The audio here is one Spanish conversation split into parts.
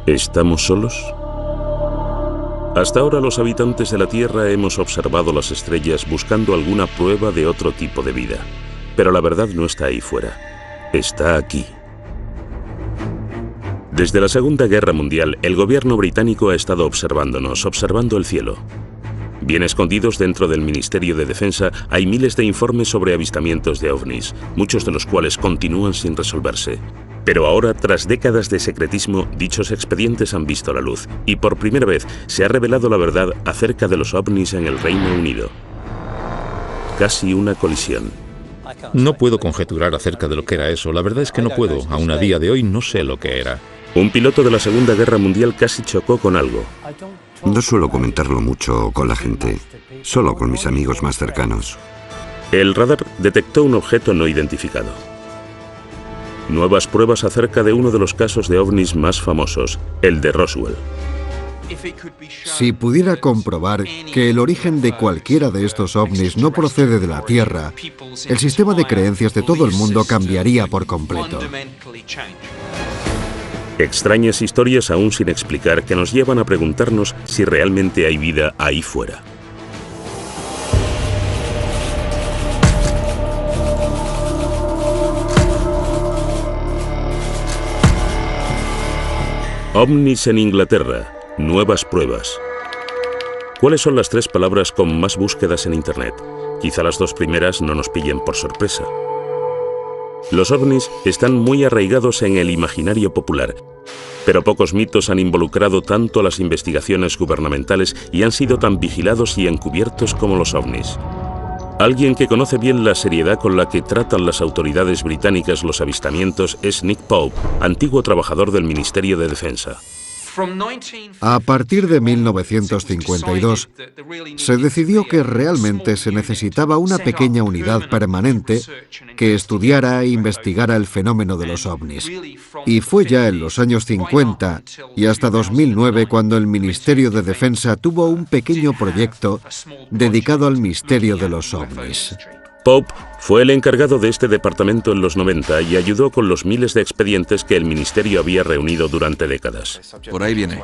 ¿Estamos solos? Hasta ahora los habitantes de la Tierra hemos observado las estrellas buscando alguna prueba de otro tipo de vida. Pero la verdad no está ahí fuera. Está aquí. Desde la Segunda Guerra Mundial, el gobierno británico ha estado observándonos, observando el cielo. Bien escondidos dentro del Ministerio de Defensa hay miles de informes sobre avistamientos de ovnis, muchos de los cuales continúan sin resolverse. Pero ahora, tras décadas de secretismo, dichos expedientes han visto la luz y por primera vez se ha revelado la verdad acerca de los ovnis en el Reino Unido. Casi una colisión. No puedo conjeturar acerca de lo que era eso. La verdad es que no puedo. Aún a día de hoy no sé lo que era. Un piloto de la Segunda Guerra Mundial casi chocó con algo. No suelo comentarlo mucho con la gente, solo con mis amigos más cercanos. El radar detectó un objeto no identificado. Nuevas pruebas acerca de uno de los casos de ovnis más famosos, el de Roswell. Si pudiera comprobar que el origen de cualquiera de estos ovnis no procede de la Tierra, el sistema de creencias de todo el mundo cambiaría por completo. Extrañas historias aún sin explicar que nos llevan a preguntarnos si realmente hay vida ahí fuera. OVNIs en Inglaterra. Nuevas pruebas. ¿Cuáles son las 3 palabras con más búsquedas en Internet? Quizá las 2 primeras no nos pillen por sorpresa. Los ovnis están muy arraigados en el imaginario popular, pero pocos mitos han involucrado tanto a las investigaciones gubernamentales y han sido tan vigilados y encubiertos como los ovnis. Alguien que conoce bien la seriedad con la que tratan las autoridades británicas los avistamientos es Nick Pope, antiguo trabajador del Ministerio de Defensa. A partir de 1952, se decidió que realmente se necesitaba una pequeña unidad permanente que estudiara e investigara el fenómeno de los ovnis. Y fue ya en los años 50 y hasta 2009 cuando el Ministerio de Defensa tuvo un pequeño proyecto dedicado al misterio de los ovnis. Pope fue el encargado de este departamento en los 90 y ayudó con los miles de expedientes que el ministerio había reunido durante décadas. Por ahí viene.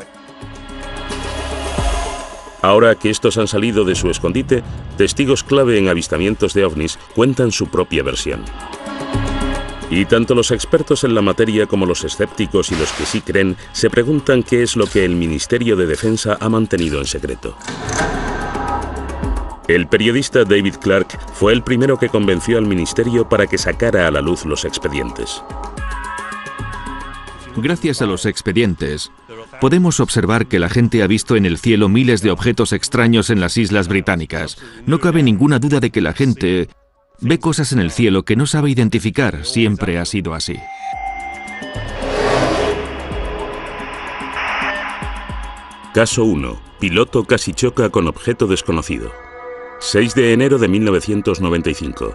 Ahora que estos han salido de su escondite, testigos clave en avistamientos de ovnis cuentan su propia versión. Y tanto los expertos en la materia como los escépticos y los que sí creen se preguntan qué es lo que el Ministerio de Defensa ha mantenido en secreto. El periodista David Clark fue el primero que convenció al ministerio para que sacara a la luz los expedientes. Gracias a los expedientes, podemos observar que la gente ha visto en el cielo miles de objetos extraños en las Islas Británicas. No cabe ninguna duda de que la gente ve cosas en el cielo que no sabe identificar. Siempre ha sido así. Caso 1. Piloto casi choca con objeto desconocido. 6 de enero de 1995.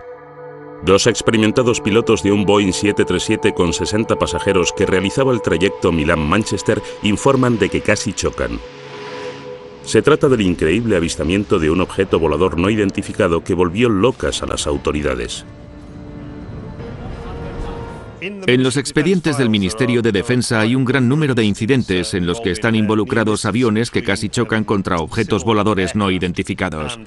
2 experimentados pilotos de un Boeing 737 con 60 pasajeros que realizaba el trayecto Milán-Manchester informan de que casi chocan. Se trata del increíble avistamiento de un objeto volador no identificado que volvió locas a las autoridades. En los expedientes del Ministerio de Defensa hay un gran número de incidentes en los que están involucrados aviones que casi chocan contra objetos voladores no identificados.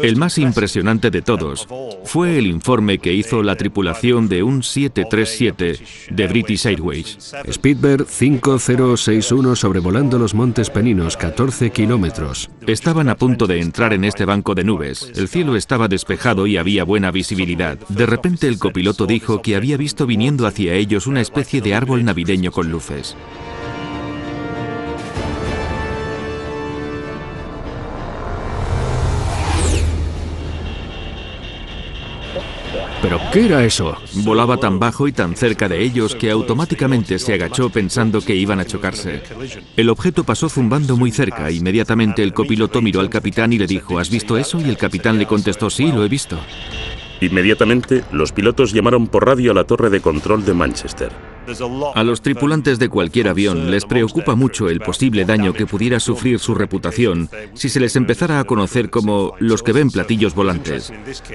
El más impresionante de todos fue el informe que hizo la tripulación de un 737 de British Airways. Speedbird 5061 sobrevolando los Montes Peninos, 14 kilómetros. Estaban a punto de entrar en este banco de nubes. El cielo estaba despejado y había buena visibilidad. De repente el copiloto dijo que había visto viniendo hacia ellos una especie de árbol navideño con luces. ¿Pero qué era eso? Volaba tan bajo y tan cerca de ellos que automáticamente se agachó pensando que iban a chocarse. El objeto pasó zumbando muy cerca. Inmediatamente el copiloto miró al capitán y le dijo: ¿has visto eso? Y el capitán le contestó: sí, lo he visto. Inmediatamente, los pilotos llamaron por radio a la torre de control de Manchester. A los tripulantes de cualquier avión les preocupa mucho el posible daño que pudiera sufrir su reputación si se les empezara a conocer como los que ven platillos volantes.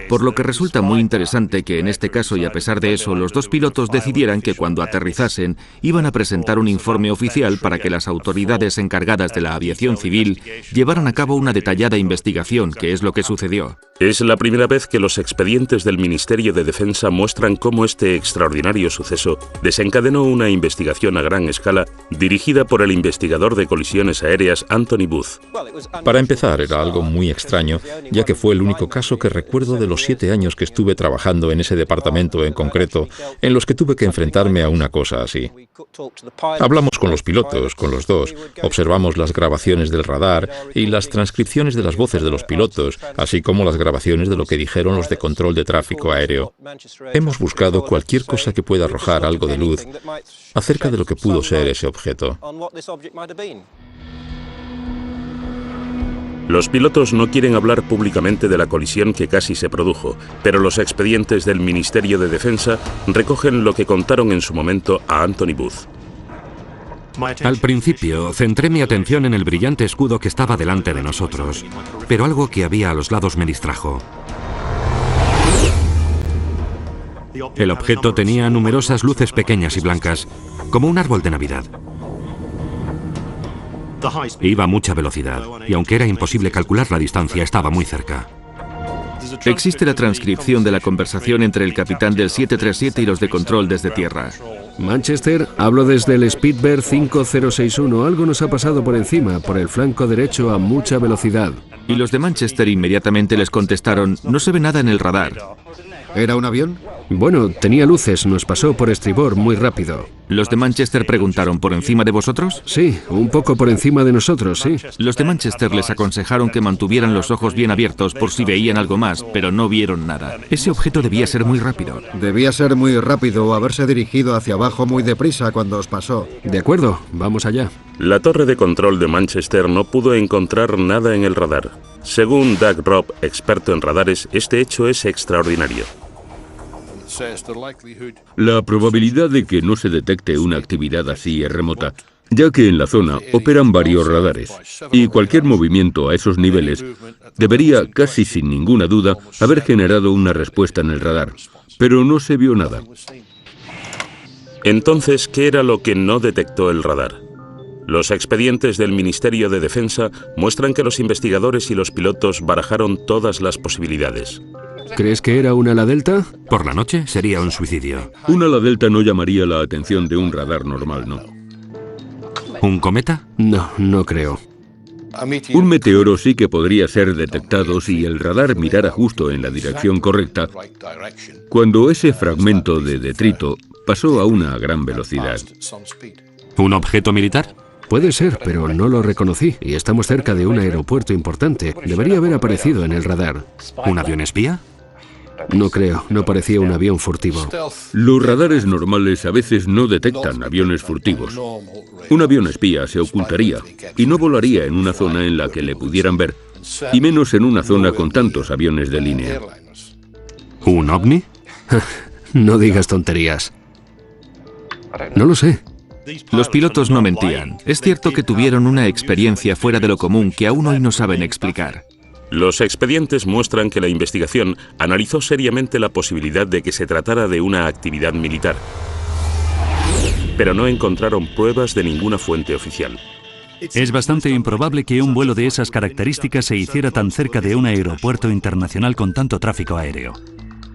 Por lo que resulta muy interesante que en este caso, y a pesar de eso, los dos pilotos decidieran que cuando aterrizasen iban a presentar un informe oficial para que las autoridades encargadas de la aviación civil llevaran a cabo una detallada investigación, que es lo que sucedió. Es la primera vez que los expedientes del Ministerio de Defensa muestran cómo este extraordinario suceso desencadenó una investigación a gran escala dirigida por el investigador de colisiones aéreas Anthony Booth. Para empezar, era algo muy extraño, ya que fue el único caso que recuerdo de los 7 años que estuve trabajando en ese departamento en concreto, en los que tuve que enfrentarme a una cosa así. Hablamos con los pilotos, con los dos, observamos las grabaciones del radar y las transcripciones de las voces de los pilotos, así como las grabaciones de lo que dijeron los de control de tráfico aéreo. Hemos buscado cualquier cosa que pueda arrojar algo de luz acerca de lo que pudo ser ese objeto. Los pilotos no quieren hablar públicamente de la colisión que casi se produjo, pero los expedientes del Ministerio de Defensa recogen lo que contaron en su momento a Anthony Booth. Al principio, centré mi atención en el brillante escudo que estaba delante de nosotros, pero algo que había a los lados me distrajo. El objeto tenía numerosas luces pequeñas y blancas, como un árbol de Navidad. Iba a mucha velocidad, y aunque era imposible calcular la distancia, estaba muy cerca. Existe la transcripción de la conversación entre el capitán del 737 y los de control desde tierra. Manchester, hablo desde el Speedbird 5061. Algo nos ha pasado por encima, por el flanco derecho a mucha velocidad. Y los de Manchester inmediatamente les contestaron, no se ve nada en el radar. ¿Era un avión? Bueno, tenía luces, nos pasó por estribor muy rápido. Los de Manchester preguntaron, ¿por encima de vosotros? Sí, un poco por encima de nosotros, sí. Los de Manchester les aconsejaron que mantuvieran los ojos bien abiertos por si veían algo más, pero no vieron nada. Ese objeto debía ser muy rápido. Debía ser muy rápido o haberse dirigido hacia abajo muy deprisa cuando os pasó. De acuerdo, vamos allá. La torre de control de Manchester no pudo encontrar nada en el radar. Según Doug Robb, experto en radares, este hecho es extraordinario. La probabilidad de que no se detecte una actividad así es remota, ya que en la zona operan varios radares, y cualquier movimiento a esos niveles debería, casi sin ninguna duda, haber generado una respuesta en el radar, pero no se vio nada. Entonces, ¿qué era lo que no detectó el radar? Los expedientes del Ministerio de Defensa muestran que los investigadores y los pilotos barajaron todas las posibilidades. ¿Crees que era un ala delta? Por la noche sería un suicidio. Un ala delta no llamaría la atención de un radar normal, ¿no? ¿Un cometa? No, no creo. Un meteoro sí que podría ser detectado si el radar mirara justo en la dirección correcta, cuando ese fragmento de detrito pasó a una gran velocidad. ¿Un objeto militar? Puede ser, pero no lo reconocí. Y estamos cerca de un aeropuerto importante. Debería haber aparecido en el radar. ¿Un avión espía? No creo, no parecía un avión furtivo. Los radares normales a veces no detectan aviones furtivos. Un avión espía se ocultaría y no volaría en una zona en la que le pudieran ver, y menos en una zona con tantos aviones de línea. ¿Un ovni? No digas tonterías. No lo sé. Los pilotos no mentían. Es cierto que tuvieron una experiencia fuera de lo común que aún hoy no saben explicar. Los expedientes muestran que la investigación analizó seriamente la posibilidad de que se tratara de una actividad militar, pero no encontraron pruebas de ninguna fuente oficial. Es bastante improbable que un vuelo de esas características se hiciera tan cerca de un aeropuerto internacional con tanto tráfico aéreo.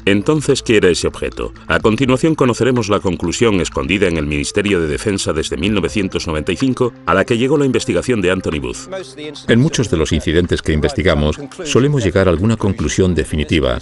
Entonces, ¿qué era ese objeto? A continuación conoceremos la conclusión escondida en el Ministerio de Defensa desde 1995, a la que llegó la investigación de Anthony Booth. En muchos de los incidentes que investigamos, solemos llegar a alguna conclusión definitiva,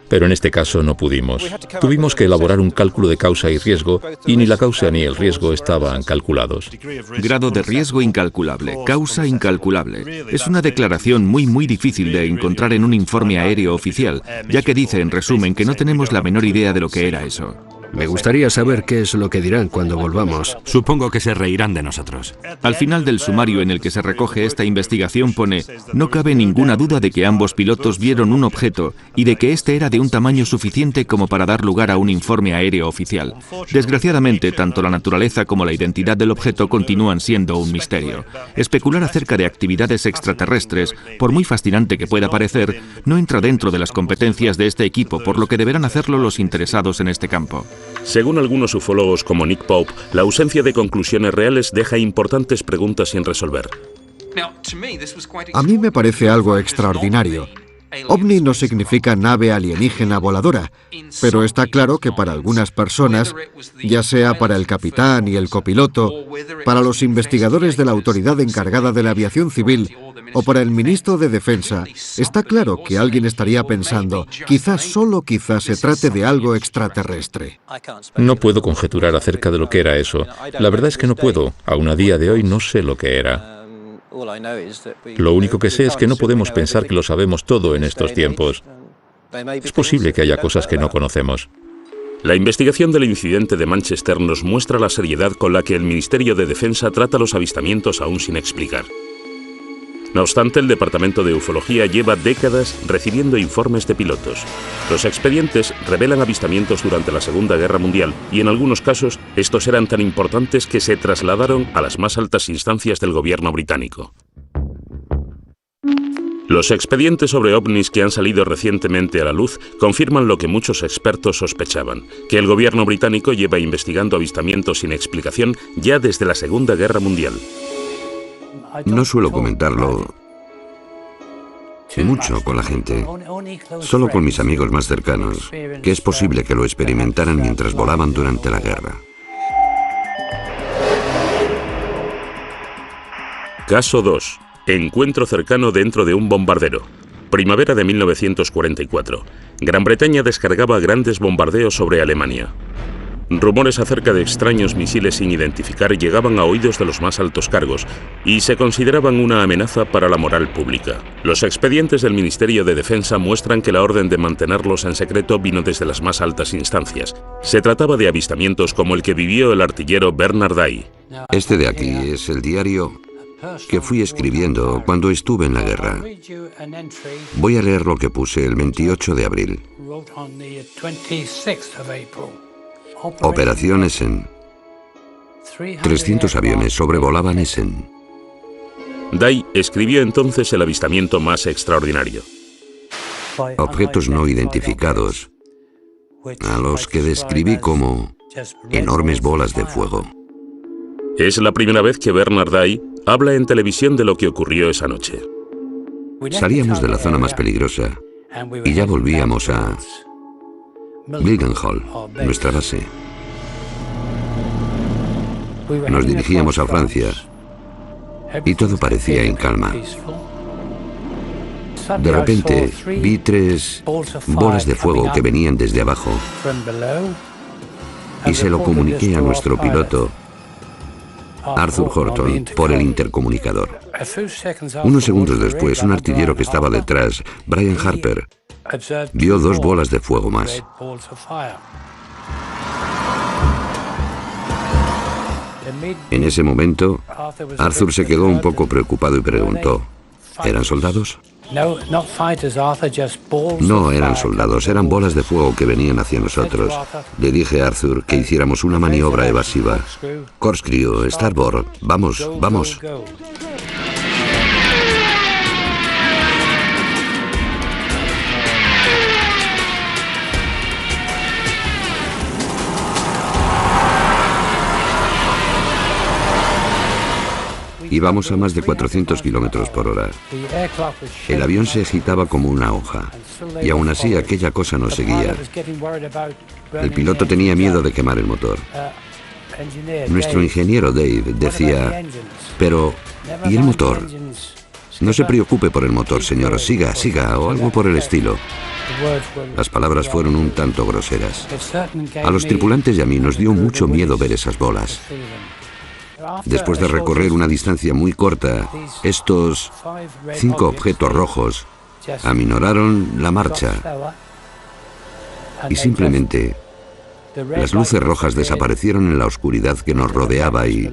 pero en este caso no pudimos. Tuvimos que elaborar un cálculo de causa y riesgo, y ni la causa ni el riesgo estaban calculados. Grado de riesgo incalculable, causa incalculable. Es una declaración muy difícil de encontrar en un informe aéreo oficial, ya que dice, en resumen, que no tenemos la menor idea de lo que era eso. Me gustaría saber qué es lo que dirán cuando volvamos. Supongo que se reirán de nosotros. Al final del sumario en el que se recoge esta investigación pone: no cabe ninguna duda de que ambos pilotos vieron un objeto y de que este era de un tamaño suficiente como para dar lugar a un informe aéreo oficial. Desgraciadamente, tanto la naturaleza como la identidad del objeto continúan siendo un misterio. Especular acerca de actividades extraterrestres, por muy fascinante que pueda parecer, no entra dentro de las competencias de este equipo, por lo que deberán hacerlo los interesados en este campo. Según algunos ufólogos como Nick Pope, la ausencia de conclusiones reales deja importantes preguntas sin resolver. A mí me parece algo extraordinario. OVNI no significa nave alienígena voladora, pero está claro que para algunas personas, ya sea para el capitán y el copiloto, para los investigadores de la autoridad encargada de la aviación civil o para el ministro de Defensa, está claro que alguien estaría pensando, quizás, solo quizás, se trate de algo extraterrestre. No puedo conjeturar acerca de lo que era eso. La verdad es que no puedo. Aún a día de hoy no sé lo que era. Lo único que sé es que no podemos pensar que lo sabemos todo en estos tiempos. Es posible que haya cosas que no conocemos. La investigación del incidente de Manchester nos muestra la seriedad con la que el Ministerio de Defensa trata los avistamientos aún sin explicar. No obstante, el Departamento de Ufología lleva décadas recibiendo informes de pilotos. Los expedientes revelan avistamientos durante la Segunda Guerra Mundial y en algunos casos estos eran tan importantes que se trasladaron a las más altas instancias del gobierno británico. Los expedientes sobre ovnis que han salido recientemente a la luz confirman lo que muchos expertos sospechaban, que el gobierno británico lleva investigando avistamientos sin explicación ya desde la Segunda Guerra Mundial. No suelo comentarlo mucho con la gente, solo con mis amigos más cercanos, que es posible que lo experimentaran mientras volaban durante la guerra. Caso 2. Encuentro cercano dentro de un bombardero. Primavera de 1944. Gran Bretaña descargaba grandes bombardeos sobre Alemania. Rumores acerca de extraños misiles sin identificar llegaban a oídos de los más altos cargos y se consideraban una amenaza para la moral pública. Los expedientes del Ministerio de Defensa muestran que la orden de mantenerlos en secreto vino desde las más altas instancias. Se trataba de avistamientos como el que vivió el artillero Bernard Day. Este de aquí es el diario que fui escribiendo cuando estuve en la guerra. Voy a leer lo que puse el 28 de abril. Operación Essen. 300 aviones sobrevolaban Essen. Day escribió entonces el avistamiento más extraordinario. Objetos no identificados, a los que describí como enormes bolas de fuego. Es la primera vez que Bernard Day habla en televisión de lo que ocurrió esa noche. Salíamos de la zona más peligrosa y ya volvíamos a Mildenhall, nuestra base. Nos dirigíamos a Francia y todo parecía en calma. De repente vi 3 bolas de fuego que venían desde abajo y se lo comuniqué a nuestro piloto, Arthur Horton, por el intercomunicador. Unos segundos después, un artillero que estaba detrás, Brian Harper, vio 2 bolas de fuego más. En ese momento, Arthur se quedó un poco preocupado y preguntó, ¿eran soldados? No eran soldados, eran bolas de fuego que venían hacia nosotros. Le dije a Arthur que hiciéramos una maniobra evasiva. Corkscrew, starboard, vamos, vamos. Íbamos a más de 400 kilómetros por hora. El avión se agitaba como una hoja, y aún así aquella cosa nos seguía. El piloto tenía miedo de quemar el motor. Nuestro ingeniero Dave decía, pero ¿y el motor? No se preocupe por el motor, señor, siga, siga, o algo por el estilo. Las palabras fueron un tanto groseras. A los tripulantes y a mí nos dio mucho miedo ver esas bolas. Después de recorrer una distancia muy corta, estos 5 objetos rojos aminoraron la marcha y simplemente Las luces rojas desaparecieron en la oscuridad que nos rodeaba y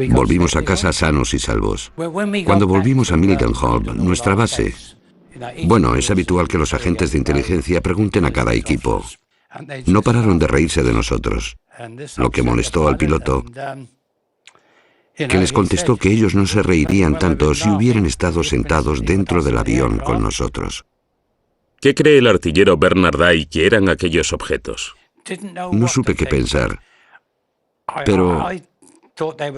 volvimos a casa sanos y salvos. Cuando volvimos a Mildenhall, nuestra base, bueno, es habitual que los agentes de inteligencia pregunten a cada equipo. No pararon de reírse de nosotros, lo que molestó al piloto, que les contestó que ellos no se reirían tanto si hubieran estado sentados dentro del avión con nosotros. ¿Qué cree el artillero Bernard Day que eran aquellos objetos? No supe qué pensar, pero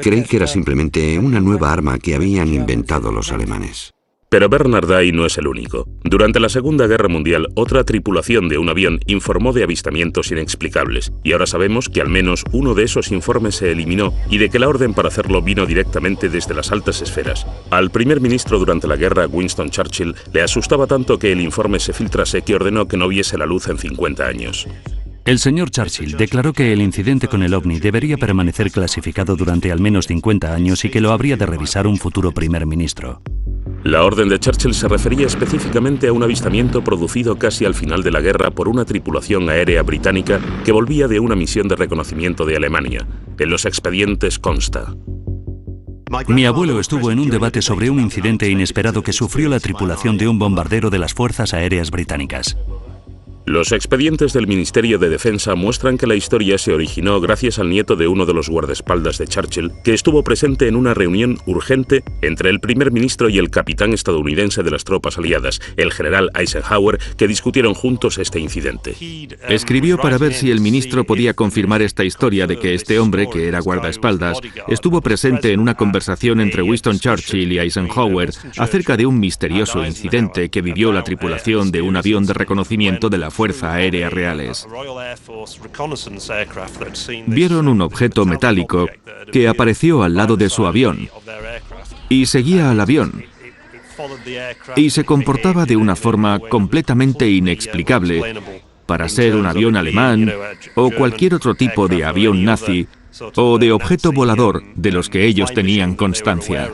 creí que era simplemente una nueva arma que habían inventado los alemanes. Pero Bernard Day no es el único. Durante la Segunda Guerra Mundial, otra tripulación de un avión informó de avistamientos inexplicables, y ahora sabemos que al menos uno de esos informes se eliminó y de que la orden para hacerlo vino directamente desde las altas esferas. Al primer ministro durante la guerra, Winston Churchill, le asustaba tanto que el informe se filtrase que ordenó que no viese la luz en 50 años. El señor Churchill declaró que el incidente con el ovni debería permanecer clasificado durante al menos 50 años y que lo habría de revisar un futuro primer ministro. La orden de Churchill se refería específicamente a un avistamiento producido casi al final de la guerra por una tripulación aérea británica que volvía de una misión de reconocimiento de Alemania. En los expedientes consta: mi abuelo estuvo en un debate sobre un incidente inesperado que sufrió la tripulación de un bombardero de las Fuerzas Aéreas Británicas. Los expedientes del Ministerio de Defensa muestran que la historia se originó gracias al nieto de uno de los guardaespaldas de Churchill, que estuvo presente en una reunión urgente entre el primer ministro y el capitán estadounidense de las tropas aliadas, el general Eisenhower, que discutieron juntos este incidente. Escribió para ver si el ministro podía confirmar esta historia de que este hombre, que era guardaespaldas, estuvo presente en una conversación entre Winston Churchill y Eisenhower acerca de un misterioso incidente que vivió la tripulación de un avión de reconocimiento de la Fuerza Aérea Reales. Vieron un objeto metálico que apareció al lado de su avión y seguía al avión y se comportaba de una forma completamente inexplicable para ser un avión alemán o cualquier otro tipo de avión nazi o de objeto volador de los que ellos tenían constancia.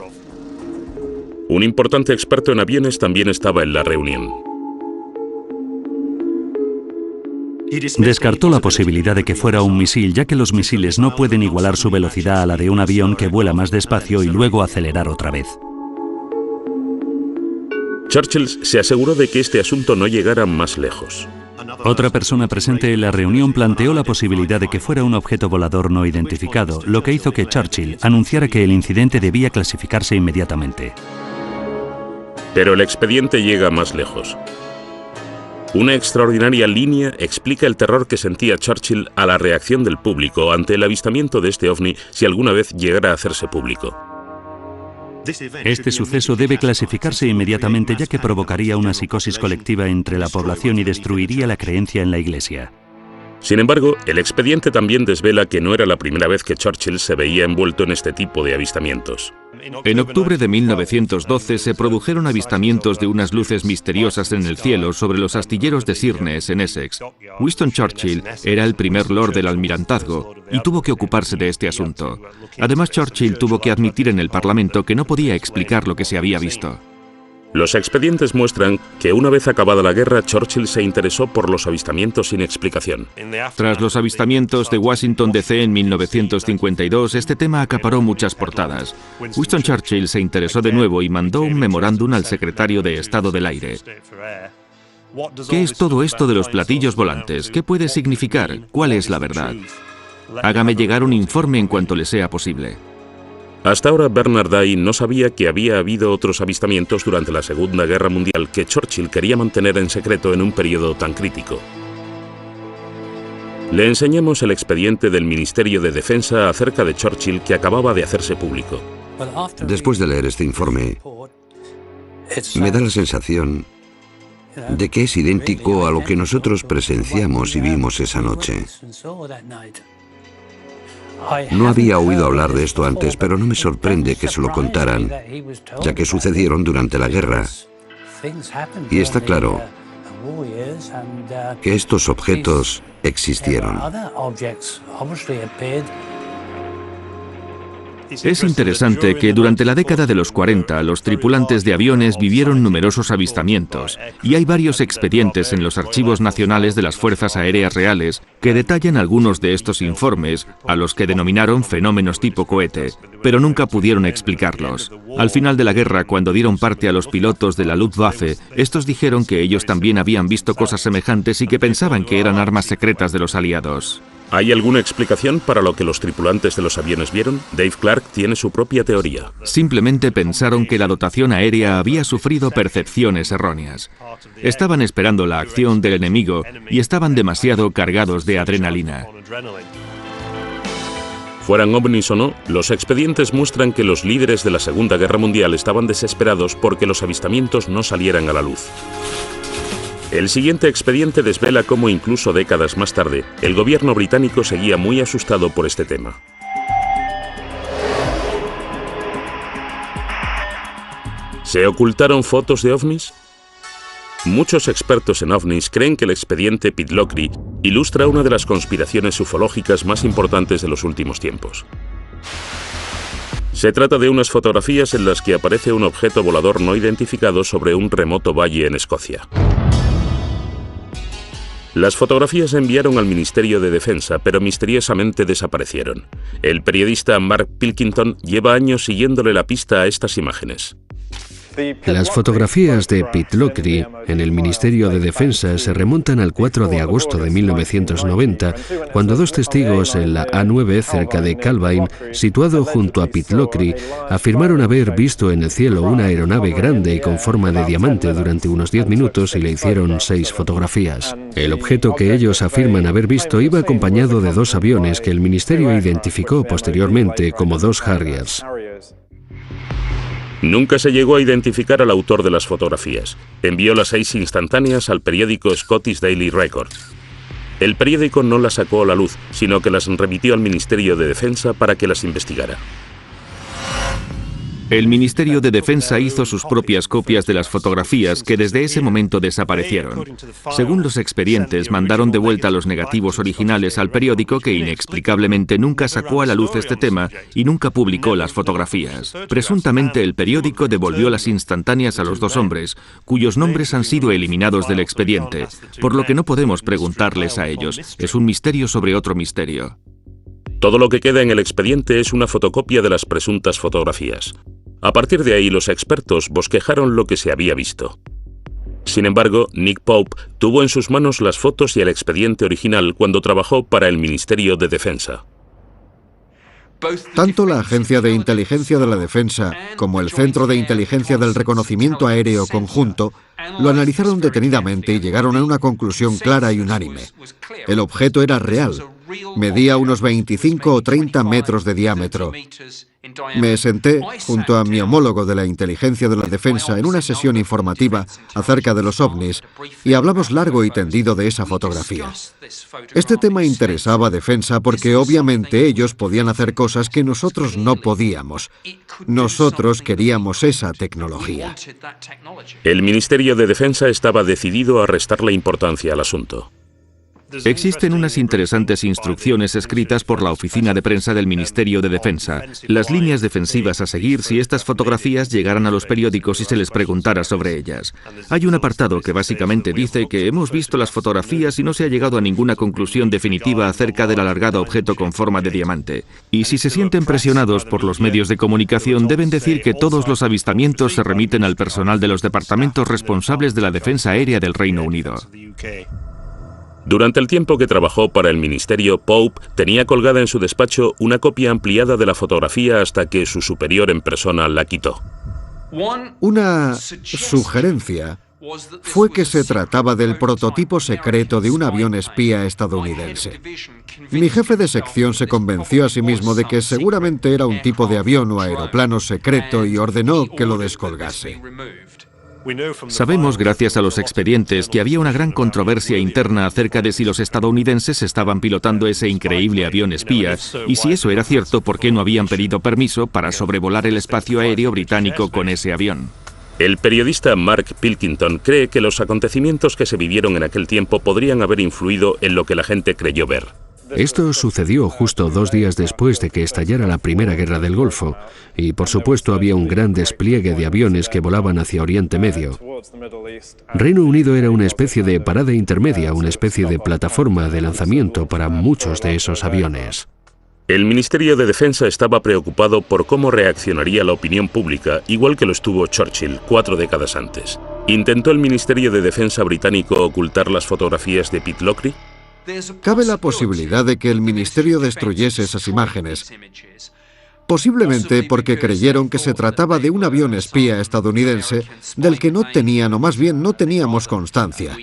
Un importante experto en aviones también estaba en la reunión. Descartó la posibilidad de que fuera un misil, ya que los misiles no pueden igualar su velocidad a la de un avión que vuela más despacio y luego acelerar otra vez. Churchill se aseguró de que este asunto no llegara más lejos. Otra persona presente en la reunión planteó la posibilidad de que fuera un objeto volador no identificado, lo que hizo que Churchill anunciara que el incidente debía clasificarse inmediatamente. Pero el expediente llega más lejos. Una extraordinaria línea explica el terror que sentía Churchill a la reacción del público ante el avistamiento de este ovni si alguna vez llegara a hacerse público. Este suceso debe clasificarse inmediatamente, ya que provocaría una psicosis colectiva entre la población y destruiría la creencia en la Iglesia. Sin embargo, el expediente también desvela que no era la primera vez que Churchill se veía envuelto en este tipo de avistamientos. En octubre de 1912 se produjeron avistamientos de unas luces misteriosas en el cielo sobre los astilleros de Sheerness, en Essex. Winston Churchill era el primer lord del almirantazgo y tuvo que ocuparse de este asunto. Además, Churchill tuvo que admitir en el Parlamento que no podía explicar lo que se había visto. Los expedientes muestran que una vez acabada la guerra, Churchill se interesó por los avistamientos sin explicación. Tras los avistamientos de Washington DC en 1952, este tema acaparó muchas portadas. Winston Churchill se interesó de nuevo y mandó un memorándum al secretario de Estado del Aire. ¿Qué es todo esto de los platillos volantes? ¿Qué puede significar? ¿Cuál es la verdad? Hágame llegar un informe en cuanto le sea posible. Hasta ahora Bernard Day no sabía que había habido otros avistamientos durante la Segunda Guerra Mundial que Churchill quería mantener en secreto en un periodo tan crítico. Le enseñamos el expediente del Ministerio de Defensa acerca de Churchill que acababa de hacerse público. Después de leer este informe, me da la sensación de que es idéntico a lo que nosotros presenciamos y vimos esa noche. No había oído hablar de esto antes, pero no me sorprende que se lo contaran, ya que sucedieron durante la guerra. Y está claro que estos objetos existieron. Es interesante que durante la década de los 40 los tripulantes de aviones vivieron numerosos avistamientos y hay varios expedientes en los archivos nacionales de las Fuerzas Aéreas Reales que detallan algunos de estos informes, a los que denominaron fenómenos tipo cohete, pero nunca pudieron explicarlos. Al final de la guerra, cuando dieron parte a los pilotos de la Luftwaffe, estos dijeron que ellos también habían visto cosas semejantes y que pensaban que eran armas secretas de los aliados. ¿Hay alguna explicación para lo que los tripulantes de los aviones vieron? Dave Clark tiene su propia teoría. Simplemente pensaron que la dotación aérea había sufrido percepciones erróneas. Estaban esperando la acción del enemigo y estaban demasiado cargados de adrenalina. Fueran ovnis o no, los expedientes muestran que los líderes de la Segunda Guerra Mundial estaban desesperados porque los avistamientos no salieran a la luz. El siguiente expediente desvela cómo incluso décadas más tarde, el gobierno británico seguía muy asustado por este tema. ¿Se ocultaron fotos de ovnis? Muchos expertos en ovnis creen que el expediente Pitlochry ilustra una de las conspiraciones ufológicas más importantes de los últimos tiempos. Se trata de unas fotografías en las que aparece un objeto volador no identificado sobre un remoto valle en Escocia. Las fotografías se enviaron al Ministerio de Defensa, pero misteriosamente desaparecieron. El periodista Mark Pilkington lleva años siguiéndole la pista a estas imágenes. Las fotografías de Pitlochry en el Ministerio de Defensa se remontan al 4 de agosto de 1990, cuando dos testigos en la A9 cerca de Calvine, situado junto a Pitlochry, afirmaron haber visto en el cielo una aeronave grande y con forma de diamante durante unos 10 minutos y le hicieron 6 fotografías. El objeto que ellos afirman haber visto iba acompañado de 2 aviones que el ministerio identificó posteriormente como 2 Harriers. Nunca se llegó a identificar al autor de las fotografías. Envió las 6 instantáneas al periódico Scottish Daily Record. El periódico no las sacó a la luz, sino que las remitió al Ministerio de Defensa para que las investigara. El Ministerio de Defensa hizo sus propias copias de las fotografías que desde ese momento desaparecieron. Según los expedientes, mandaron de vuelta los negativos originales al periódico que inexplicablemente nunca sacó a la luz este tema y nunca publicó las fotografías. Presuntamente el periódico devolvió las instantáneas a los 2 hombres, cuyos nombres han sido eliminados del expediente, por lo que no podemos preguntarles a ellos. Es un misterio sobre otro misterio. Todo lo que queda en el expediente es una fotocopia de las presuntas fotografías. A partir de ahí, los expertos bosquejaron lo que se había visto. Sin embargo, Nick Pope tuvo en sus manos las fotos y el expediente original cuando trabajó para el Ministerio de Defensa. Tanto la Agencia de Inteligencia de la Defensa como el Centro de Inteligencia del Reconocimiento Aéreo Conjunto lo analizaron detenidamente y llegaron a una conclusión clara y unánime. El objeto era real. Medía unos 25 o 30 metros de diámetro. Me senté junto a mi homólogo de la Inteligencia de la Defensa en una sesión informativa acerca de los ovnis y hablamos largo y tendido de esa fotografía. Este tema interesaba a Defensa porque obviamente ellos podían hacer cosas que nosotros no podíamos. Nosotros queríamos esa tecnología. El Ministerio de Defensa estaba decidido a restarle importancia al asunto. Existen unas interesantes instrucciones escritas por la oficina de prensa del Ministerio de Defensa, las líneas defensivas a seguir si estas fotografías llegaran a los periódicos y se les preguntara sobre ellas. Hay un apartado que básicamente dice que hemos visto las fotografías y no se ha llegado a ninguna conclusión definitiva acerca del alargado objeto con forma de diamante. Y si se sienten presionados por los medios de comunicación, deben decir que todos los avistamientos se remiten al personal de los departamentos responsables de la defensa aérea del Reino Unido. Durante el tiempo que trabajó para el ministerio, Pope tenía colgada en su despacho una copia ampliada de la fotografía hasta que su superior en persona la quitó. Una sugerencia fue que se trataba del prototipo secreto de un avión espía estadounidense. Mi jefe de sección se convenció a sí mismo de que seguramente era un tipo de avión o aeroplano secreto y ordenó que lo descolgase. Sabemos, gracias a los expedientes, que había una gran controversia interna acerca de si los estadounidenses estaban pilotando ese increíble avión espía, y si eso era cierto, ¿por qué no habían pedido permiso para sobrevolar el espacio aéreo británico con ese avión? El periodista Mark Pilkington cree que los acontecimientos que se vivieron en aquel tiempo podrían haber influido en lo que la gente creyó ver. Esto sucedió justo 2 días después de que estallara la Primera Guerra del Golfo, y por supuesto había un gran despliegue de aviones que volaban hacia Oriente Medio. Reino Unido era una especie de parada intermedia, una especie de plataforma de lanzamiento para muchos de esos aviones. El Ministerio de Defensa estaba preocupado por cómo reaccionaría la opinión pública, igual que lo estuvo Churchill 4 décadas antes. ¿Intentó el Ministerio de Defensa británico ocultar las fotografías de Pitlochry? Cabe la posibilidad de que el ministerio destruyese esas imágenes, posiblemente porque creyeron que se trataba de un avión espía estadounidense del que no tenían, o más bien no teníamos constancia.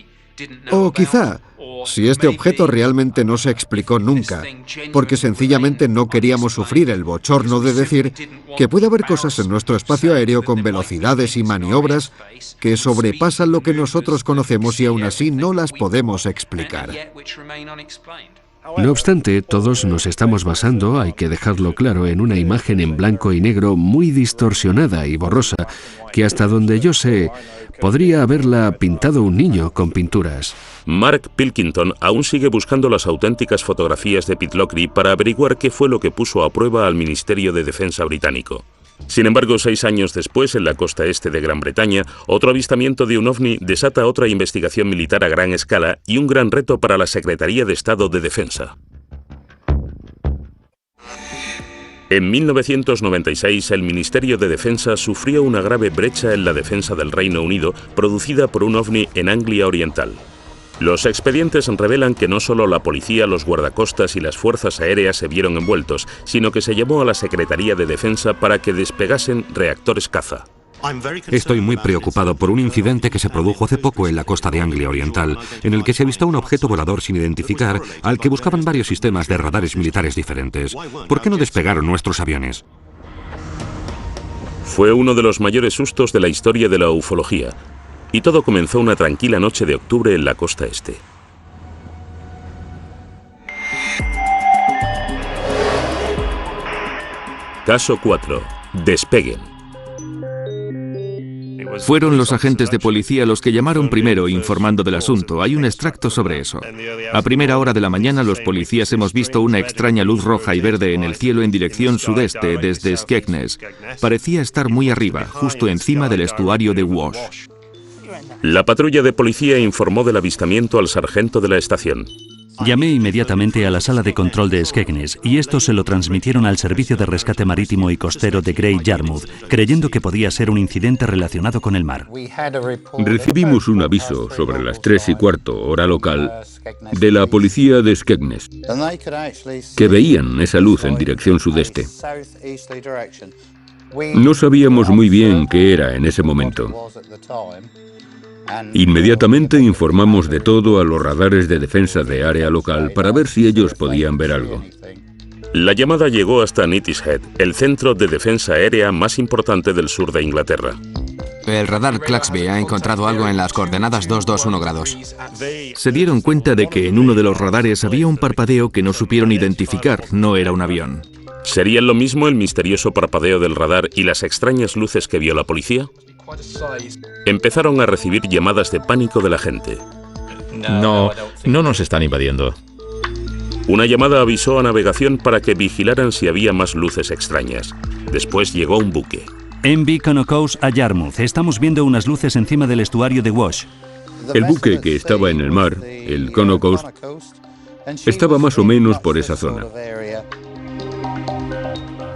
O quizá, si este objeto realmente no se explicó nunca, porque sencillamente no queríamos sufrir el bochorno de decir que puede haber cosas en nuestro espacio aéreo con velocidades y maniobras que sobrepasan lo que nosotros conocemos y aún así no las podemos explicar. No obstante, todos nos estamos basando, hay que dejarlo claro, en una imagen en blanco y negro muy distorsionada y borrosa, que hasta donde yo sé, podría haberla pintado un niño con pinturas. Mark Pilkington aún sigue buscando las auténticas fotografías de Pitlochry para averiguar qué fue lo que puso a prueba al Ministerio de Defensa británico. Sin embargo, 6 años después, en la costa este de Gran Bretaña, otro avistamiento de un ovni desata otra investigación militar a gran escala y un gran reto para la Secretaría de Estado de Defensa. En 1996, el Ministerio de Defensa sufrió una grave brecha en la defensa del Reino Unido producida por un ovni en Anglia Oriental. Los expedientes revelan que no solo la policía, los guardacostas y las fuerzas aéreas se vieron envueltos, sino que se llamó a la Secretaría de Defensa para que despegasen reactores caza. Estoy muy preocupado por un incidente que se produjo hace poco en la costa de Anglia Oriental, en el que se avistó un objeto volador sin identificar al que buscaban varios sistemas de radares militares diferentes. ¿Por qué no despegaron nuestros aviones? Fue uno de los mayores sustos de la historia de la ufología. Y todo comenzó una tranquila noche de octubre en la costa este. Caso 4. Despeguen. Fueron los agentes de policía los que llamaron primero informando del asunto. Hay un extracto sobre eso. A primera hora de la mañana los policías hemos visto una extraña luz roja y verde en el cielo en dirección sudeste desde Skegness. Parecía estar muy arriba, justo encima del estuario de Wash. La patrulla de policía informó del avistamiento al sargento de la estación. Llamé inmediatamente a la sala de control de Skegness y esto se lo transmitieron al Servicio de Rescate Marítimo y Costero de Great Yarmouth, creyendo que podía ser un incidente relacionado con el mar. Recibimos un aviso sobre las 3:15 hora local de la policía de Skegness, que veían esa luz en dirección sudeste. No sabíamos muy bien qué era en ese momento. Inmediatamente informamos de todo a los radares de defensa de área local para ver si ellos podían ver algo. La llamada llegó hasta Neatishead, el centro de defensa aérea más importante del sur de Inglaterra. El radar Claxby ha encontrado algo en las coordenadas 221 grados. Se dieron cuenta de que en uno de los radares había un parpadeo que no supieron identificar, no era un avión. ¿Serían lo mismo el misterioso parpadeo del radar y las extrañas luces que vio la policía? Empezaron a recibir llamadas de pánico de la gente. No nos están invadiendo. Una llamada avisó a navegación para que vigilaran si había más luces extrañas. Después llegó un buque. MV Conocos a Yarmouth. Estamos viendo unas luces encima del estuario de Wash. El buque que estaba en el mar, el Conocos, estaba más o menos por esa zona.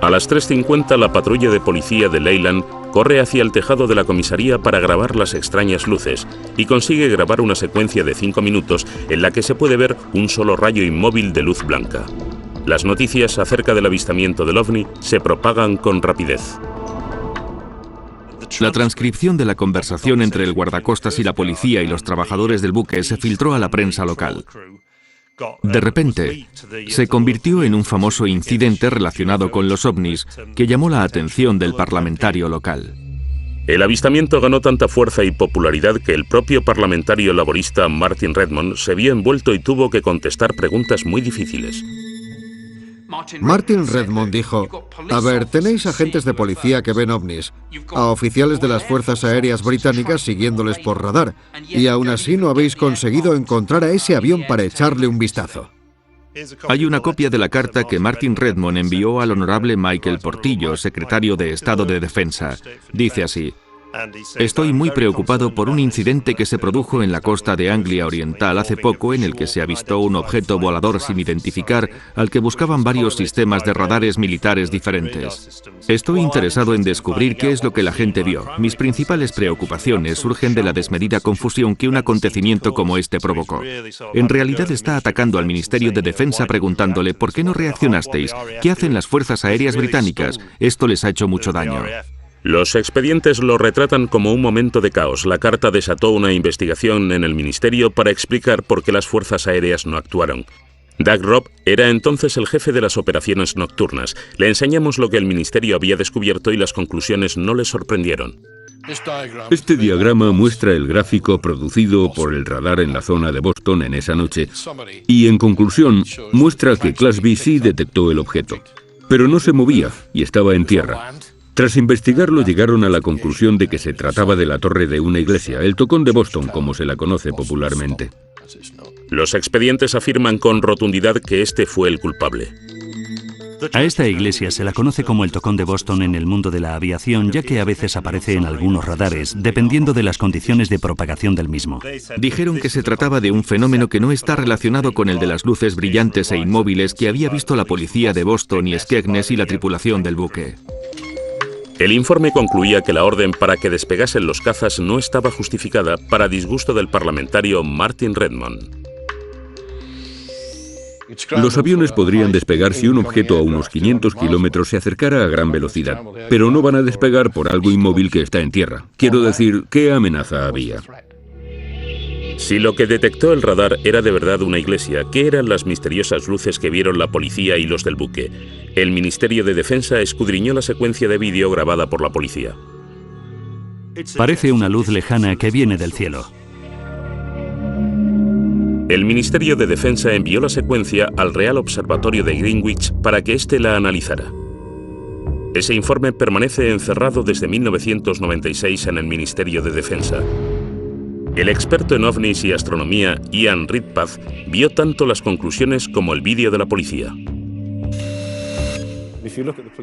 A las 3:50 la patrulla de policía de Leyland corre hacia el tejado de la comisaría para grabar las extrañas luces y consigue grabar una secuencia de 5 minutos en la que se puede ver un solo rayo inmóvil de luz blanca. Las noticias acerca del avistamiento del ovni se propagan con rapidez. La transcripción de la conversación entre el guardacostas y la policía y los trabajadores del buque se filtró a la prensa local. De repente, se convirtió en un famoso incidente relacionado con los ovnis que llamó la atención del parlamentario local. El avistamiento ganó tanta fuerza y popularidad que el propio parlamentario laborista Martin Redmond se vio envuelto y tuvo que contestar preguntas muy difíciles. Martin Redmond dijo: a ver, tenéis agentes de policía que ven ovnis, a oficiales de las fuerzas aéreas británicas siguiéndoles por radar, y aún así no habéis conseguido encontrar a ese avión para echarle un vistazo. Hay una copia de la carta que Martin Redmond envió al honorable Michael Portillo, secretario de Estado de Defensa. Dice así: estoy muy preocupado por un incidente que se produjo en la costa de Anglia Oriental hace poco, en el que se avistó un objeto volador sin identificar al que buscaban varios sistemas de radares militares diferentes. Estoy interesado en descubrir qué es lo que la gente vio. Mis principales preocupaciones surgen de la desmedida confusión que un acontecimiento como este provocó. En realidad está atacando al Ministerio de Defensa preguntándole ¿por qué no reaccionasteis? ¿Qué hacen las fuerzas aéreas británicas? Esto les ha hecho mucho daño. Los expedientes lo retratan como un momento de caos. La carta desató una investigación en el ministerio para explicar por qué las fuerzas aéreas no actuaron. Doug Robb era entonces el jefe de las operaciones nocturnas. Le enseñamos lo que el ministerio había descubierto y las conclusiones no le sorprendieron. Este diagrama muestra el gráfico producido por el radar en la zona de Boston en esa noche y, en conclusión, muestra que Class B sí detectó el objeto, pero no se movía y estaba en tierra. Tras investigarlo, llegaron a la conclusión de que se trataba de la torre de una iglesia, el Tocón de Boston, como se la conoce popularmente. Los expedientes afirman con rotundidad que este fue el culpable. A esta iglesia se la conoce como el Tocón de Boston en el mundo de la aviación, ya que a veces aparece en algunos radares, dependiendo de las condiciones de propagación del mismo. Dijeron que se trataba de un fenómeno que no está relacionado con el de las luces brillantes e inmóviles que había visto la policía de Boston y Skegness y la tripulación del buque. El informe concluía que la orden para que despegasen los cazas no estaba justificada, para disgusto del parlamentario Martin Redmond. Los aviones podrían despegar si un objeto a unos 500 kilómetros se acercara a gran velocidad, pero no van a despegar por algo inmóvil que está en tierra. Quiero decir, ¿qué amenaza había? Si lo que detectó el radar era de verdad una iglesia, ¿qué eran las misteriosas luces que vieron la policía y los del buque? El Ministerio de Defensa escudriñó la secuencia de vídeo grabada por la policía. Parece una luz lejana que viene del cielo. El Ministerio de Defensa envió la secuencia al Real Observatorio de Greenwich para que éste la analizara. Ese informe permanece encerrado desde 1996 en el Ministerio de Defensa. El experto en ovnis y astronomía, Ian Redpath, vio tanto las conclusiones como el vídeo de la policía.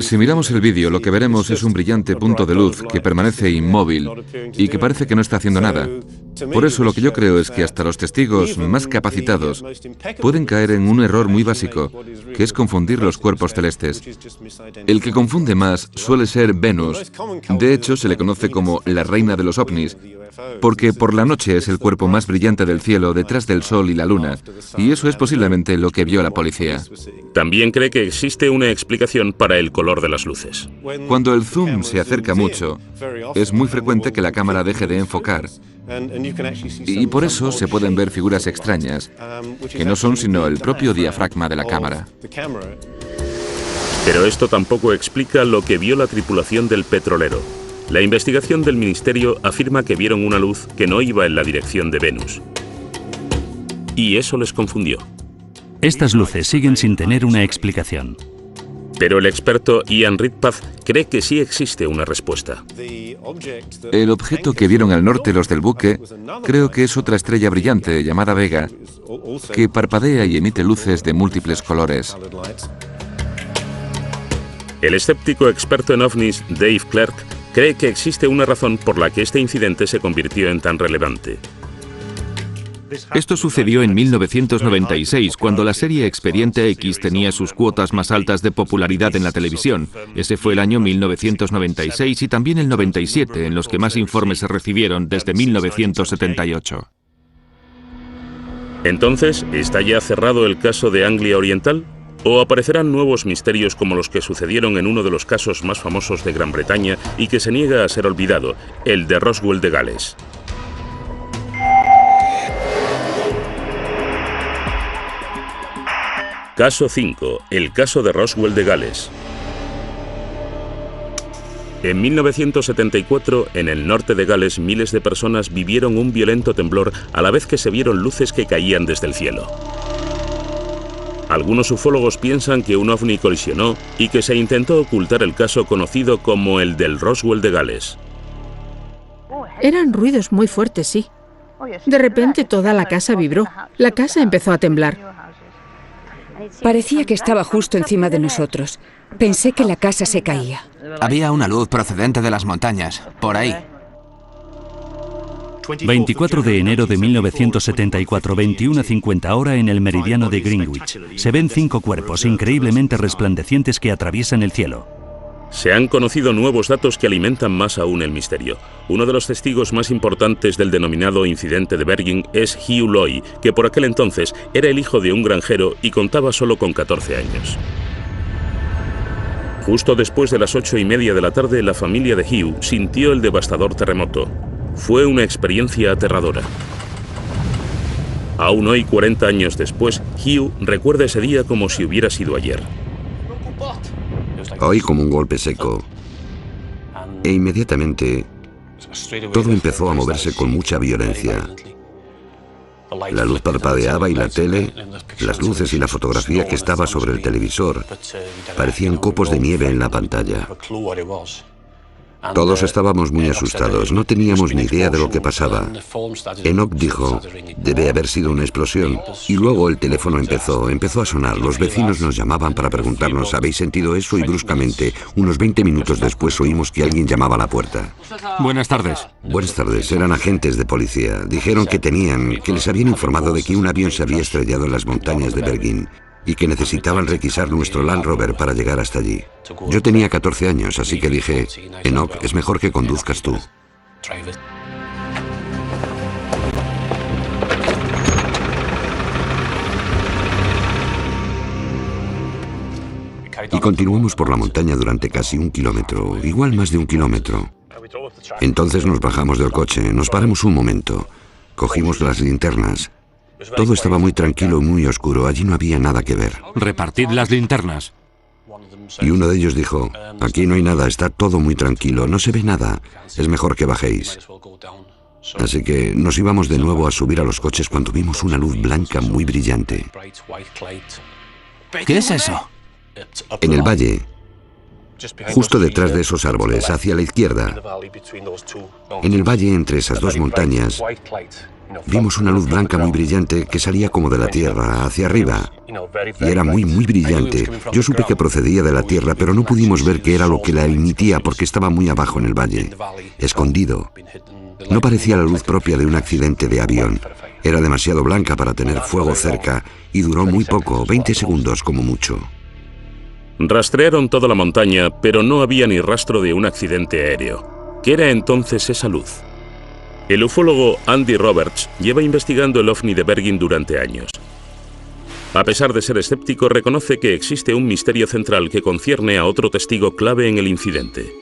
Si miramos el vídeo, lo que veremos es un brillante punto de luz que permanece inmóvil y que parece que no está haciendo nada. Por eso lo que yo creo es que hasta los testigos más capacitados pueden caer en un error muy básico, que es confundir los cuerpos celestes. El que confunde más suele ser Venus. De hecho, se le conoce como la reina de los ovnis, porque por la noche es el cuerpo más brillante del cielo detrás del Sol y la Luna, y eso es posiblemente lo que vio la policía. También cree que existe una explicación para el color de las luces. Cuando el zoom se acerca mucho, es muy frecuente que la cámara deje de enfocar, y por eso se pueden ver figuras extrañas, que no son sino el propio diafragma de la cámara. Pero esto tampoco explica lo que vio la tripulación del petrolero. La investigación del ministerio afirma que vieron una luz que no iba en la dirección de Venus. Y eso les confundió. Estas luces siguen sin tener una explicación. Pero el experto Ian Redpath cree que sí existe una respuesta. El objeto que vieron al norte los del buque, creo que es otra estrella brillante llamada Vega, que parpadea y emite luces de múltiples colores. El escéptico experto en ovnis Dave Clark cree que existe una razón por la que este incidente se convirtió en tan relevante. Esto sucedió en 1996, cuando la serie Expediente X tenía sus cuotas más altas de popularidad en la televisión. Ese fue el año 1996 y también el 97, en los que más informes se recibieron desde 1978. Entonces, ¿está ya cerrado el caso de Anglia Oriental? ¿O aparecerán nuevos misterios como los que sucedieron en uno de los casos más famosos de Gran Bretaña y que se niega a ser olvidado, el de Roswell de Gales? Caso 5. El caso de Roswell de Gales. En 1974, en el norte de Gales, miles de personas vivieron un violento temblor a la vez que se vieron luces que caían desde el cielo. Algunos ufólogos piensan que un ovni colisionó y que se intentó ocultar el caso conocido como el del Roswell de Gales. Eran ruidos muy fuertes, sí. De repente toda la casa vibró. La casa empezó a temblar. Parecía que estaba justo encima de nosotros. Pensé que la casa se caía. Había una luz procedente de las montañas, por ahí. 24 de enero de 1974, 21:50 hora en el meridiano de Greenwich. Se ven 5 cuerpos increíblemente resplandecientes que atraviesan el cielo. Se han conocido nuevos datos que alimentan más aún el misterio. Uno de los testigos más importantes del denominado incidente de Bergen es Hugh Loy, que por aquel entonces era el hijo de un granjero y contaba solo con 14 años. Justo después de las 8:30 de la tarde, la familia de Hugh sintió el devastador terremoto. Fue una experiencia aterradora. Aún hoy, 40 años después, Hugh recuerda ese día como si hubiera sido ayer. Oí como un golpe seco e inmediatamente todo empezó a moverse con mucha violencia. La luz parpadeaba y la tele, las luces y la fotografía que estaba sobre el televisor parecían copos de nieve en la pantalla. Todos estábamos muy asustados, no teníamos ni idea de lo que pasaba. Enoch dijo, debe haber sido una explosión. Y luego el teléfono empezó a sonar. Los vecinos nos llamaban para preguntarnos, ¿habéis sentido eso? Y bruscamente, unos 20 minutos después, oímos que alguien llamaba a la puerta. Buenas tardes. Buenas tardes, eran agentes de policía. Dijeron que les habían informado de que un avión se había estrellado en las montañas de Bergen y que necesitaban requisar nuestro Land Rover para llegar hasta allí. Yo tenía 14 años, así que dije, Enoch, es mejor que conduzcas tú. Y continuamos por la montaña durante casi 1 kilómetro, igual más de 1 kilómetro. Entonces nos bajamos del coche, nos paramos un momento, cogimos las linternas. Todo estaba muy tranquilo y muy oscuro, allí no había nada que ver. Repartid las linternas. Y uno de ellos dijo, aquí no hay nada, está todo muy tranquilo, no se ve nada, es mejor que bajéis. Así que nos íbamos de nuevo a subir a los coches cuando vimos una luz blanca muy brillante. ¿Qué es eso? En el valle, justo detrás de esos árboles, hacia la izquierda, en el valle entre esas dos montañas, vimos una luz blanca muy brillante que salía como de la tierra, hacia arriba. Y era muy, muy brillante. Yo supe que procedía de la tierra, pero no pudimos ver qué era lo que la emitía porque estaba muy abajo en el valle, escondido. No parecía la luz propia de un accidente de avión. Era demasiado blanca para tener fuego cerca y duró muy poco, 20 segundos como mucho. Rastrearon toda la montaña, pero no había ni rastro de un accidente aéreo. ¿Qué era entonces esa luz? El ufólogo Andy Roberts lleva investigando el ovni de Bergen durante años. A pesar de ser escéptico, reconoce que existe un misterio central que concierne a otro testigo clave en el incidente.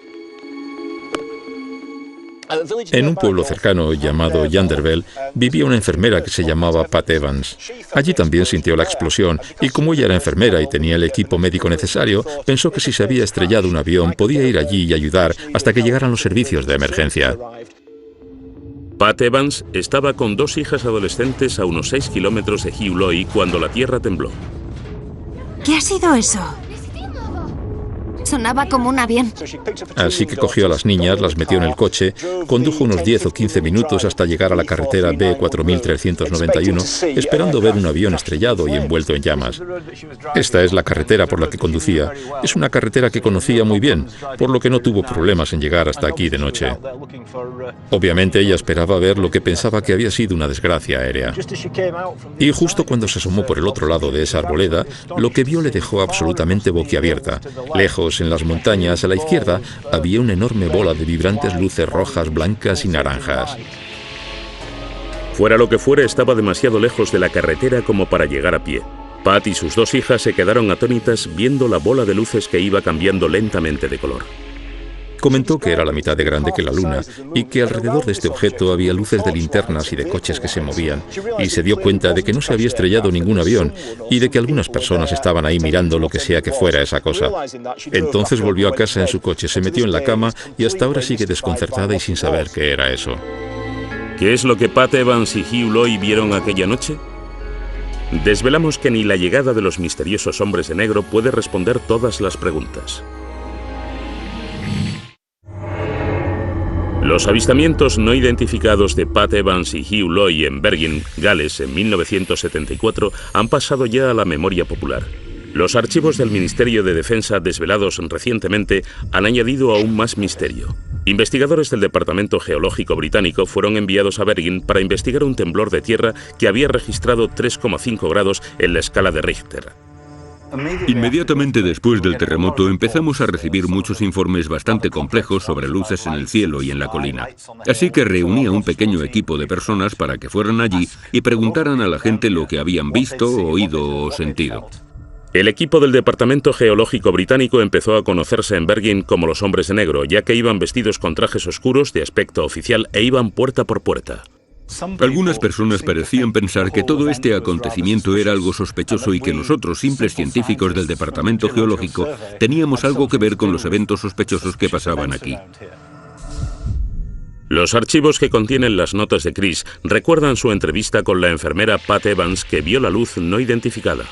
En un pueblo cercano llamado Yanderville vivía una enfermera que se llamaba Pat Evans. Allí también sintió la explosión y como ella era enfermera y tenía el equipo médico necesario, pensó que si se había estrellado un avión podía ir allí y ayudar hasta que llegaran los servicios de emergencia. Pat Evans estaba con 2 hijas adolescentes a unos 6 kilómetros de Hugh Loy cuando la tierra tembló. ¿Qué ha sido eso? Sonaba como un avión. Así que cogió a las niñas, las metió en el coche, condujo unos 10 o 15 minutos hasta llegar a la carretera B4391, esperando ver un avión estrellado y envuelto en llamas. Esta es la carretera por la que conducía. Es una carretera que conocía muy bien, por lo que no tuvo problemas en llegar hasta aquí de noche. Obviamente ella esperaba ver lo que pensaba que había sido una desgracia aérea. Y justo cuando se asomó por el otro lado de esa arboleda, lo que vio le dejó absolutamente boquiabierta. Lejos, en las montañas, a la izquierda, había una enorme bola de vibrantes luces rojas, blancas y naranjas. Fuera lo que fuera, estaba demasiado lejos de la carretera como para llegar a pie. Pat y sus 2 hijas se quedaron atónitas viendo la bola de luces que iba cambiando lentamente de color. Comentó que era la mitad de grande que la luna y que alrededor de este objeto había luces de linternas y de coches que se movían, y se dio cuenta de que no se había estrellado ningún avión y de que algunas personas estaban ahí mirando lo que sea que fuera esa cosa. Entonces volvió a casa en su coche, se metió en la cama y hasta ahora sigue desconcertada y sin saber qué era eso. ¿Qué es lo que Pat Evans y Hugh Loy vieron aquella noche? Desvelamos que ni la llegada de los misteriosos hombres de negro puede responder todas las preguntas. Los avistamientos no identificados de Pat Evans y Hugh Loy en Bergen, Gales, en 1974 han pasado ya a la memoria popular. Los archivos del Ministerio de Defensa desvelados recientemente han añadido aún más misterio. Investigadores del Departamento Geológico Británico fueron enviados a Bergen para investigar un temblor de tierra que había registrado 3,5 grados en la escala de Richter. Inmediatamente después del terremoto empezamos a recibir muchos informes bastante complejos sobre luces en el cielo y en la colina. Así que reuní a un pequeño equipo de personas para que fueran allí y preguntaran a la gente lo que habían visto, oído o sentido. El equipo del Departamento Geológico Británico empezó a conocerse en Bergen como los hombres de negro, ya que iban vestidos con trajes oscuros de aspecto oficial e iban puerta por puerta. Algunas personas parecían pensar que todo este acontecimiento era algo sospechoso y que nosotros, simples científicos del Departamento Geológico, teníamos algo que ver con los eventos sospechosos que pasaban aquí. Los archivos que contienen las notas de Chris recuerdan su entrevista con la enfermera Pat Evans, que vio la luz no identificada.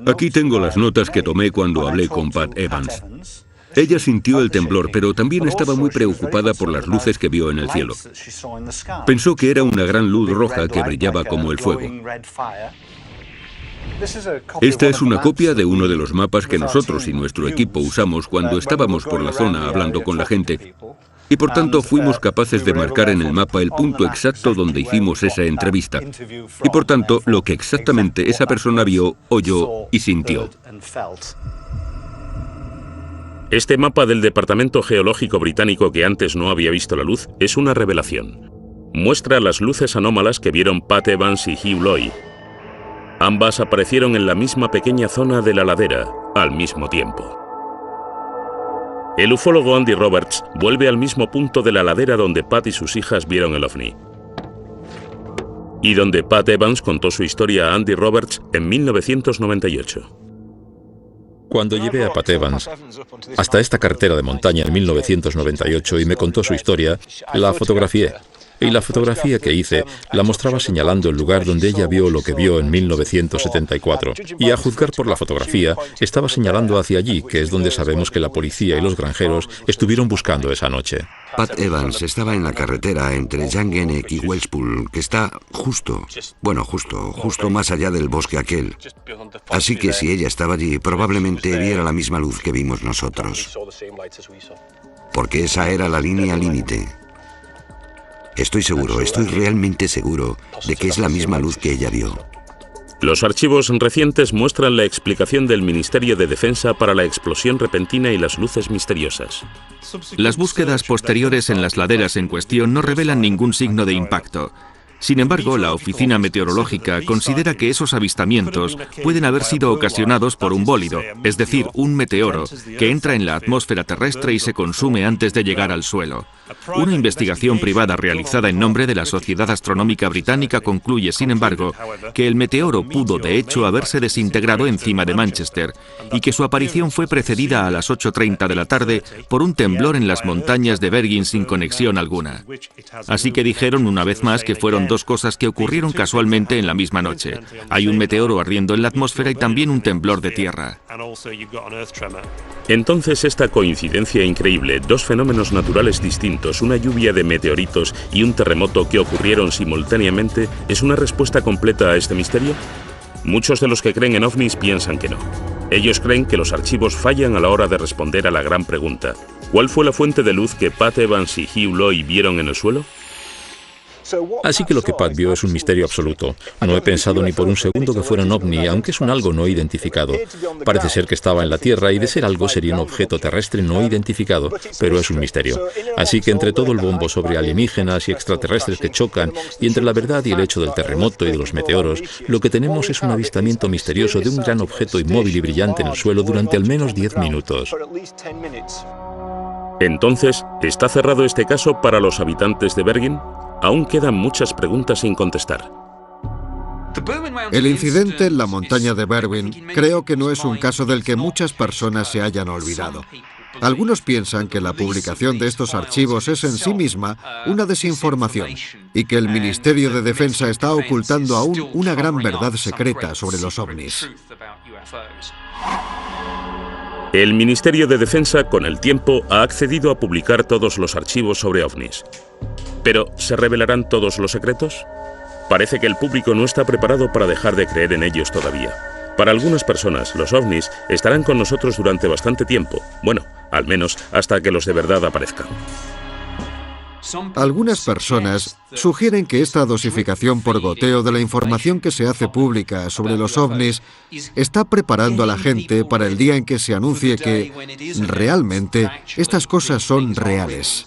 Aquí tengo las notas que tomé cuando hablé con Pat Evans. Ella sintió el temblor, pero también estaba muy preocupada por las luces que vio en el cielo. Pensó que era una gran luz roja que brillaba como el fuego. Esta es una copia de uno de los mapas que nosotros y nuestro equipo usamos cuando estábamos por la zona hablando con la gente. Y por tanto fuimos capaces de marcar en el mapa el punto exacto donde hicimos esa entrevista. Y por tanto, lo que exactamente esa persona vio, oyó y sintió. Este mapa del Departamento Geológico Británico, que antes no había visto la luz, es una revelación. Muestra las luces anómalas que vieron Pat Evans y Hugh Loy. Ambas aparecieron en la misma pequeña zona de la ladera, al mismo tiempo. El ufólogo Andy Roberts vuelve al mismo punto de la ladera donde Pat y sus hijas vieron el ovni. Y donde Pat Evans contó su historia a Andy Roberts en 1998. Cuando llevé a Pat Evans hasta esta carretera de montaña en 1998 y me contó su historia, la fotografié. Y la fotografía que hice la mostraba señalando el lugar donde ella vio lo que vio en 1974. Y a juzgar por la fotografía, estaba señalando hacia allí, que es donde sabemos que la policía y los granjeros estuvieron buscando esa noche. Pat Evans estaba en la carretera entre Llangennec y Welshpool, que está justo más allá del bosque aquel. Así que si ella estaba allí, probablemente viera la misma luz que vimos nosotros. Porque esa era la línea límite. Estoy realmente seguro de que es la misma luz que ella vio. Los archivos recientes muestran la explicación del Ministerio de Defensa para la explosión repentina y las luces misteriosas. Las búsquedas posteriores en las laderas en cuestión no revelan ningún signo de impacto. Sin embargo, la Oficina Meteorológica considera que esos avistamientos pueden haber sido ocasionados por un bólido, es decir, un meteoro, que entra en la atmósfera terrestre y se consume antes de llegar al suelo. Una investigación privada realizada en nombre de la Sociedad Astronómica Británica concluye, sin embargo, que el meteoro pudo de hecho haberse desintegrado encima de Manchester y que su aparición fue precedida a las 8:30 de la tarde por un temblor en las montañas de Bergen sin conexión alguna. Así que dijeron una vez más que fueron dos cosas que ocurrieron casualmente en la misma noche. Hay un meteoro ardiendo en la atmósfera y también un temblor de tierra. Entonces esta coincidencia increíble, dos fenómenos naturales distintos, una lluvia de meteoritos y un terremoto que ocurrieron simultáneamente, ¿es una respuesta completa a este misterio? Muchos de los que creen en ovnis piensan que no. Ellos creen que los archivos fallan a la hora de responder a la gran pregunta: ¿cuál fue la fuente de luz que Pat Evans y Hugh Loy vieron en el suelo? Así que lo que Pat vio es un misterio absoluto. No he pensado ni por un segundo que fuera un ovni, aunque es un algo no identificado. Parece ser que estaba en la Tierra y de ser algo sería un objeto terrestre no identificado, pero es un misterio. Así que entre todo el bombo sobre alienígenas y extraterrestres que chocan, y entre la verdad y el hecho del terremoto y de los meteoros, lo que tenemos es un avistamiento misterioso de un gran objeto inmóvil y brillante en el suelo durante al menos 10 minutos. Entonces, ¿está cerrado este caso para los habitantes de Bergen? Aún quedan muchas preguntas sin contestar. El incidente en la montaña de Bergen creo que no es un caso del que muchas personas se hayan olvidado. Algunos piensan que la publicación de estos archivos es en sí misma una desinformación y que el Ministerio de Defensa está ocultando aún una gran verdad secreta sobre los ovnis. El Ministerio de Defensa, con el tiempo, ha accedido a publicar todos los archivos sobre ovnis. Pero, ¿se revelarán todos los secretos? Parece que el público no está preparado para dejar de creer en ellos todavía. Para algunas personas, los ovnis estarán con nosotros durante bastante tiempo. Bueno, al menos hasta que los de verdad aparezcan. Algunas personas sugieren que esta dosificación por goteo de la información que se hace pública sobre los ovnis está preparando a la gente para el día en que se anuncie que realmente estas cosas son reales.